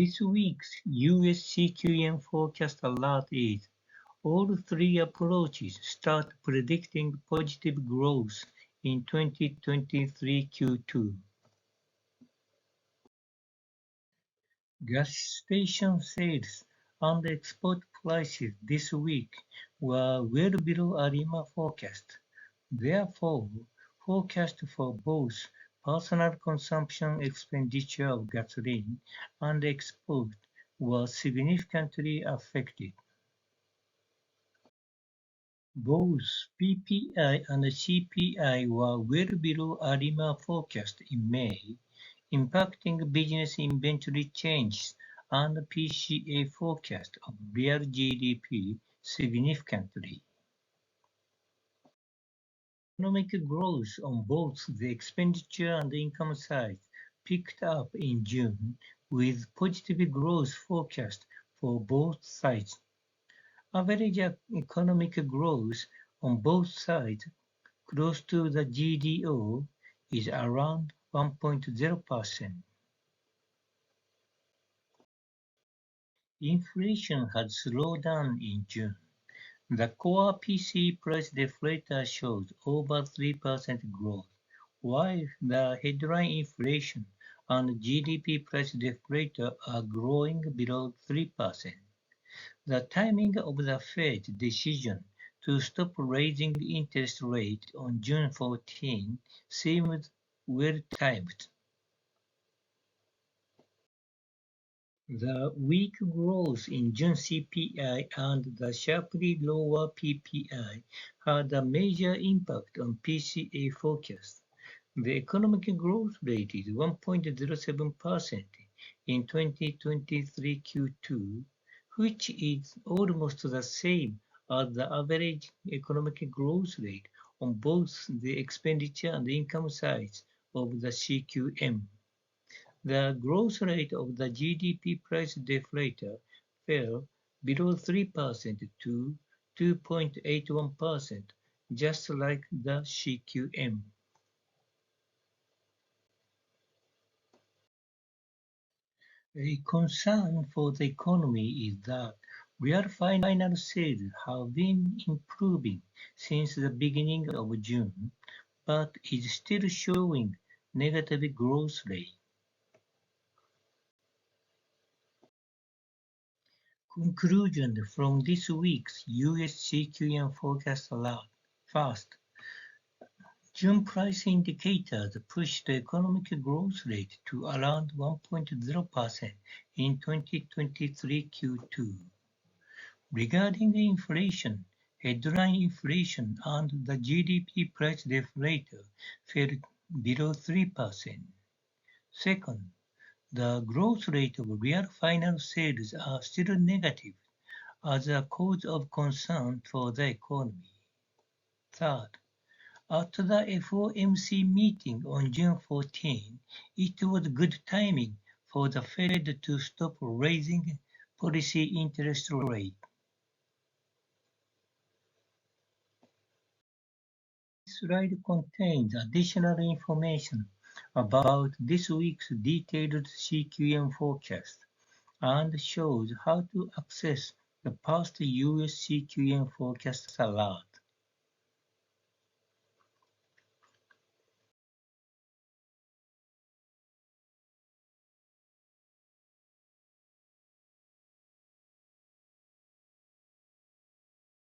This week's US CQM Forecast Alert is all three approaches start predicting positive growth in 2023 Q2. Gas station sales and export prices this week were well below ARIMA forecast. Therefore, forecast for both personal consumption expenditure of gasoline and export were significantly affected. Both PPI and CPI were well below ARIMA forecast in May, impacting business inventory changes and PCA forecast of real GDP significantly. Economic growth on both the expenditure and income side picked up in June, with positive growth forecast for both sides. Average economic growth on both sides, close to the GDO, is around 1.0%. Inflation had slowed down in June. The core PCE price deflator showed over 3% growth, while the headline inflation and GDP price deflator are growing below 3%. The timing of the Fed decision to stop raising the interest rate on June 14 seemed well timed. The weak growth in June CPI and the sharply lower PPI had a major impact on PCA forecast. The economic growth rate is 1.07% in 2023 Q2, which is almost the same as the average economic growth rate on both the expenditure and income sides of the CQM. The growth rate of the GDP price deflator fell below 3% to 2.81%, just like the CQM. A concern for the economy is that real final sales have been improving since the beginning of June, but is still showing negative growth rate. Conclusion from this week's US CQM Forecast Alert. First, June price indicators pushed the economic growth rate to around 1.0% in 2023 Q2. Regarding inflation, headline inflation and the GDP price deflator fell below 3%. Second, the growth rate of real final sales are still negative as a cause of concern for the economy. Third, at the FOMC meeting on June 14, it was good timing for the Fed to stop raising policy interest rate. This slide contains additional information about this week's detailed CQM forecast and shows how to access the past US CQM forecast alert.